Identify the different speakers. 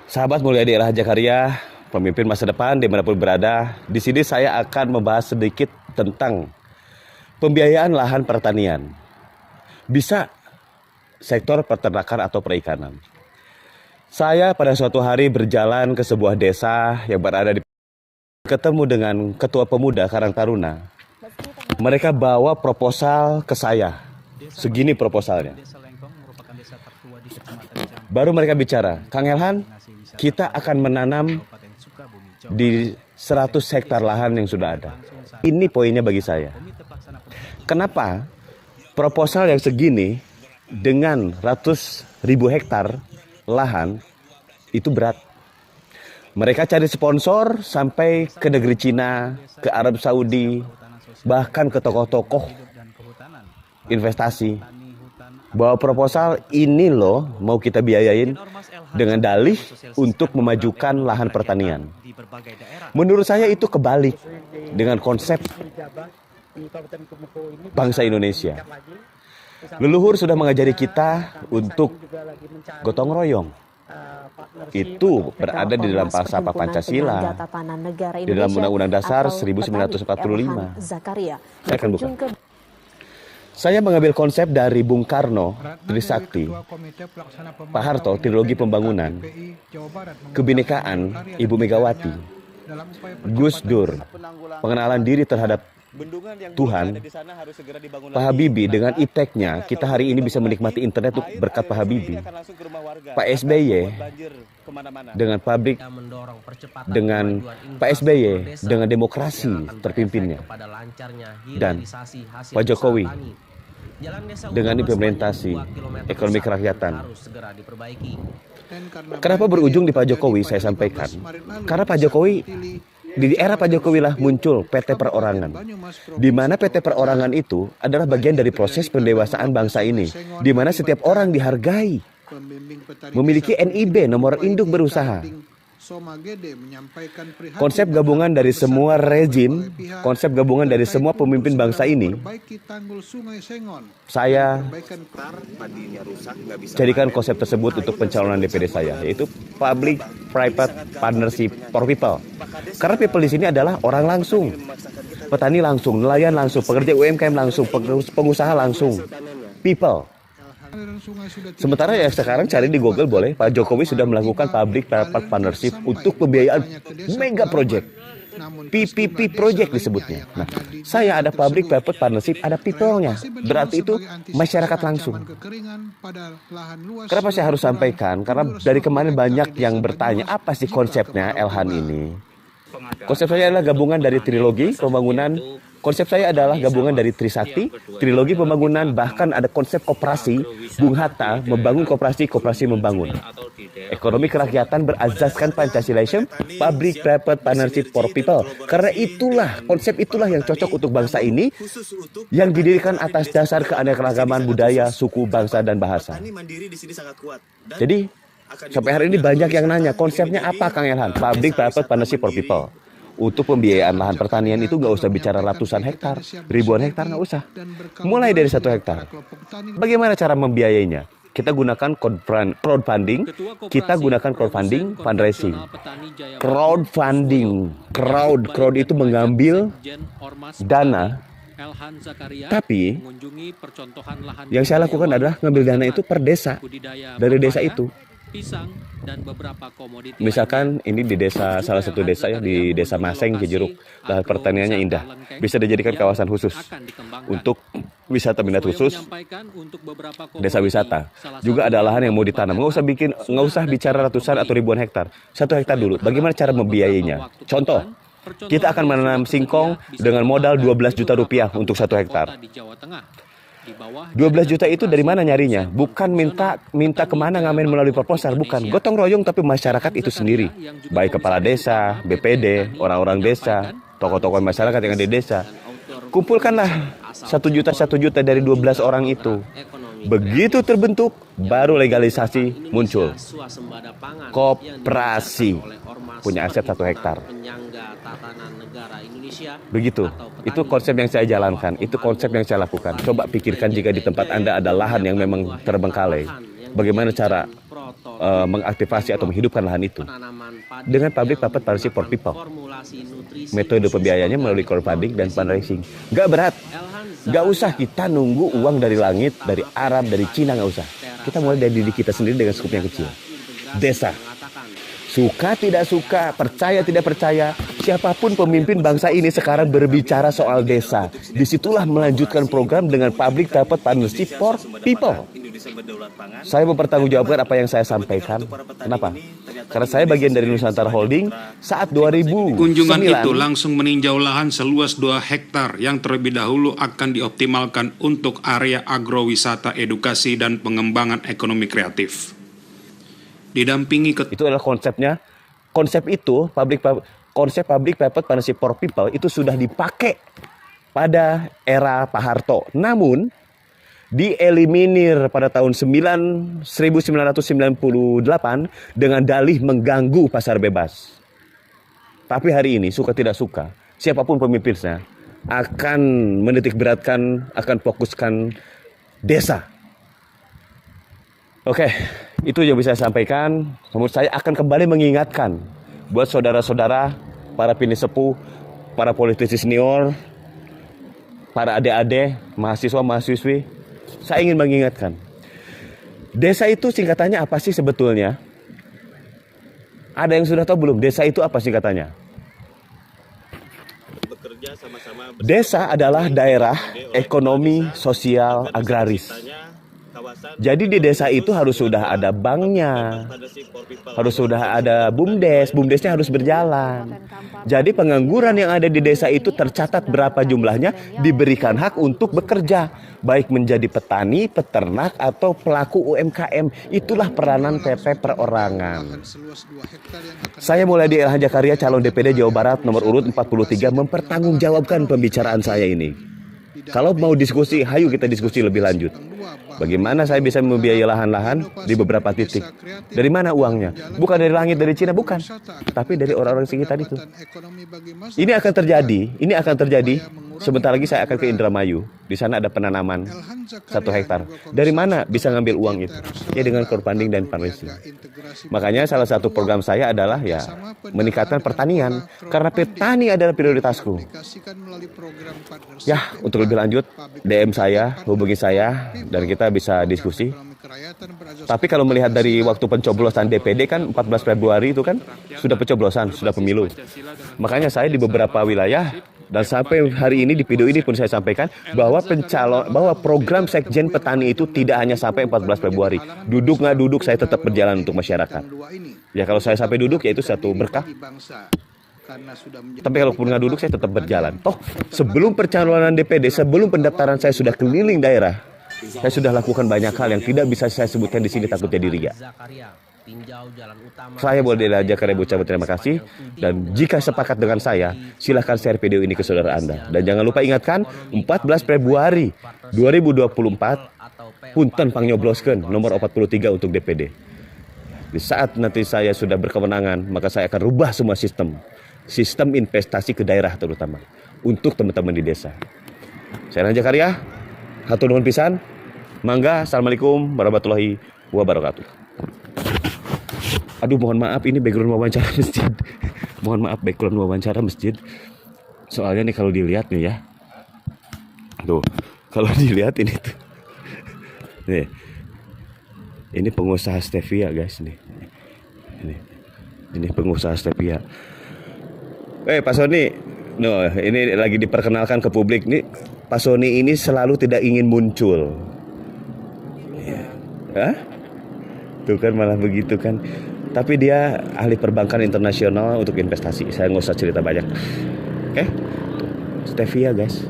Speaker 1: Sahabat mulia di Raja Karya, pemimpin masa depan dimanapun berada, di sini saya akan membahas sedikit tentang pembiayaan lahan pertanian. Bisa sektor peternakan atau perikanan. Saya pada suatu hari berjalan ke sebuah desa yang berada di ketemu dengan ketua pemuda Karang Taruna. Mereka bawa proposal ke saya. Segini proposalnya. Baru mereka bicara, Kang Elhan, kita akan menanam di 100 hektar lahan yang sudah ada. Ini poinnya bagi saya. Kenapa proposal yang segini dengan ratus ribu hektar lahan itu berat? Mereka cari sponsor sampai ke negeri Cina, ke Arab Saudi, bahkan ke tokoh-tokoh investasi. Bawa proposal ini loh mau kita biayain dengan dalih untuk memajukan lahan pertanian. Menurut saya itu kebalik dengan konsep bangsa Indonesia. Leluhur sudah mengajari kita untuk gotong royong. Itu berada di dalam falsafah Pancasila, di dalam Undang-Undang Dasar 1945. Saya akan buka. Saya mengambil konsep dari Bung Karno, Trisakti, Pak Harto, trilogi pembangunan, kebinekaan Ibu Megawati, Gus Dur, pengenalan diri terhadap Tuhan, Pak Habibie dengan ipteknya, kita hari ini bisa menikmati internet berkat Pak Habibie, Pak SBY dengan pabrik, dengan Pak SBY dengan demokrasi terpimpinnya, dan Pak Jokowi dengan implementasi ekonomi kerakyatan. Kenapa berujung di Pak Jokowi saya sampaikan? Karena Pak Jokowi, di era Pak Jokowi lah muncul PT Perorangan. Di mana PT Perorangan itu adalah bagian dari proses pendewasaan bangsa ini. Di mana setiap orang dihargai, memiliki NIB, nomor induk berusaha. Konsep gabungan dari semua rezim, konsep gabungan dari semua pemimpin bangsa ini, saya jadikan konsep tersebut untuk pencalonan DPD saya, yaitu Public Private Partnership for People. Karena people di sini adalah orang langsung, petani langsung, nelayan langsung, pekerja UMKM langsung, pengusaha langsung, people. Sementara ya sekarang cari di Google boleh, Pak Jokowi sudah melakukan public private partnership untuk pembiayaan mega project, PPP project disebutnya. Nah, saya ada public private partnership, ada people-nya, berarti itu masyarakat langsung. Kenapa saya harus sampaikan? Karena dari kemarin banyak yang bertanya, apa sih konsepnya Elhan ini? Konsep saya adalah gabungan dari trilogi pembangunan. Konsep saya adalah gabungan dari Trisakti, trilogi pembangunan, bahkan ada konsep koperasi. Bung Hatta membangun koperasi, koperasi membangun. Ekonomi kerakyatan berazaskan Pancasilaism, Public Private Partnership for People. Karena itulah, konsep itulah yang cocok untuk bangsa ini, yang didirikan atas dasar keanekaragaman budaya, suku, bangsa, dan bahasa. Jadi, sampai hari ini banyak yang nanya, konsepnya apa Kang Elhan? Public Private Partnership for People. Untuk pembiayaan lahan pertanian itu nggak usah bicara ratusan hektar, ribuan hektar nggak usah. Mulai dari 1 hektar. Bagaimana cara membiayainya? Kita gunakan crowdfunding, kita gunakan crowdfunding, fundraising. Crowd itu mengambil dana. Tapi yang saya lakukan adalah ngambil dana itu per desa, dari desa itu. Misalkan ini di desa, salah satu desa ya, di desa Maseng, Cijeruk, lahan pertaniannya indah, bisa dijadikan kawasan khusus untuk wisata minat khusus, desa wisata. Juga ada lahan yang mau ditanam, nggak usah bicara ratusan atau ribuan hektar, 1 hektar dulu. Bagaimana cara membiayainya? Contoh, kita akan menanam singkong dengan modal 12 juta rupiah untuk 1 hektar. 12 juta itu dari mana nyarinya? Bukan minta kemana ngamen melalui proposal, bukan. Gotong royong tapi masyarakat itu sendiri. Baik kepala desa, BPD, orang-orang desa, tokoh-tokoh masyarakat yang ada di desa. Kumpulkanlah 1 juta dari 12 orang itu. Begitu terbentuk, baru legalisasi muncul. Koperasi punya aset 1 hektar. Begitu. Itu konsep yang saya jalankan. Itu konsep yang saya lakukan. Coba pikirkan jika di tempat Anda ada lahan yang memang terbengkalai. Bagaimana cara mengaktifasi atau menghidupkan lahan itu dengan public private partnership for people. Metode pembiayaannya melalui crowdfunding dan fundraising. Nggak berat, nggak usah kita nunggu uang dari langit, dari Arab, dari Cina, nggak usah. Kita mulai dari diri kita sendiri dengan skup yang kecil. Desa. Suka tidak suka, percaya tidak percaya, siapapun pemimpin bangsa ini sekarang berbicara soal desa. Disitulah melanjutkan program dengan public private partnership for people. Saya mempertanggungjawabkan apa yang saya sampaikan. Kenapa? Karena saya bagian dari Nusantara Holding saat 2009.
Speaker 2: Kunjungan itu langsung meninjau lahan seluas 2 hektar yang terlebih dahulu akan dioptimalkan untuk area agrowisata, edukasi, dan pengembangan ekonomi kreatif. Didampingi
Speaker 1: itu adalah konsepnya. Konsep itu konsep public private partnership for people itu sudah dipakai pada era Pak Harto. Namun dieliminir pada tahun 1998 dengan dalih mengganggu pasar bebas. Tapi hari ini suka tidak suka, siapapun pemimpinnya akan menitik beratkan, akan fokuskan desa. Oke, itu yang bisa saya sampaikan. Menurut saya akan kembali mengingatkan buat saudara-saudara, para pinisepuh, para politisi senior, para adik-adik, mahasiswa-mahasiswi. Saya ingin mengingatkan, desa itu singkatannya apa sih sebetulnya? Ada yang sudah tahu belum? Desa itu apa singkatannya? Desa adalah daerah ekonomi sosial agraris. Jadi di desa itu harus sudah ada banknya, harus sudah ada BUMDes, BUMDesnya harus berjalan. Jadi pengangguran yang ada di desa itu tercatat berapa jumlahnya, diberikan hak untuk bekerja, baik menjadi petani, peternak, atau pelaku UMKM. Itulah peranan PP perorangan. Saya mulai di Elhan Zakaria, calon DPD Jawa Barat nomor urut 43, mempertanggungjawabkan pembicaraan saya ini. Kalau mau diskusi, hayu kita diskusi lebih lanjut. Bagaimana saya bisa membiayai lahan-lahan di beberapa titik? Dari mana uangnya? Bukan dari langit, dari Cina, bukan. Tapi dari orang-orang sekitar itu. Ini akan terjadi. Sebentar lagi saya akan ke Indramayu. Di sana ada penanaman 1 hektar. Dari mana bisa ngambil uang itu? Ya dengan crowdfunding dan fundraising. Makanya salah satu program saya adalah ya meningkatkan pertanian. Karena petani adalah prioritasku. Ya, untuk lebih lanjut, DM saya, hubungi saya, dan kita bisa diskusi. Tapi kalau melihat dari waktu pencoblosan DPD kan 14 Februari itu kan sudah pencoblosan, sudah pemilu. Makanya saya di beberapa wilayah dan sampai hari ini di video ini pun saya sampaikan bahwa program Sekjen Petani itu tidak hanya sampai 14 Februari. Duduk nggak duduk saya tetap berjalan untuk masyarakat. Ya kalau saya sampai duduk ya itu satu berkah. Tapi kalau pun nggak duduk saya tetap berjalan. Sebelum pencalonan DPD, sebelum pendaftaran saya sudah keliling daerah. Saya sudah lakukan banyak hal yang tidak bisa saya sebutkan di sini, takut jadi ria. Saya boleh aja karena ucapkan terima kasih. Dan jika sepakat dengan saya, silahkan share video ini ke saudara Anda. Dan jangan lupa ingatkan 14 Februari 2024 punten pangyobloskeun nomor 43 untuk DPD. Di saat nanti saya sudah berkewenangan, maka saya akan rubah semua sistem investasi ke daerah terutama untuk teman-teman di desa. Saya Elhan Zakaria, hatur nuhun pisan. Mangga, assalamualaikum warahmatullahi wabarakatuh. Aduh, mohon maaf ini background wawancara masjid. Mohon maaf background wawancara masjid. Soalnya nih kalau dilihat nih ya. Tuh, kalau dilihat ini tuh. Nih. Ini pengusaha stevia, guys nih. Ini pengusaha stevia. Pak Sony. No, ini lagi diperkenalkan ke publik nih. Pak Sony ini selalu tidak ingin muncul. Hah? Tuh kan malah begitu kan. Tapi dia ahli perbankan internasional untuk investasi. Saya nggak usah cerita banyak. Oke? Stevia guys.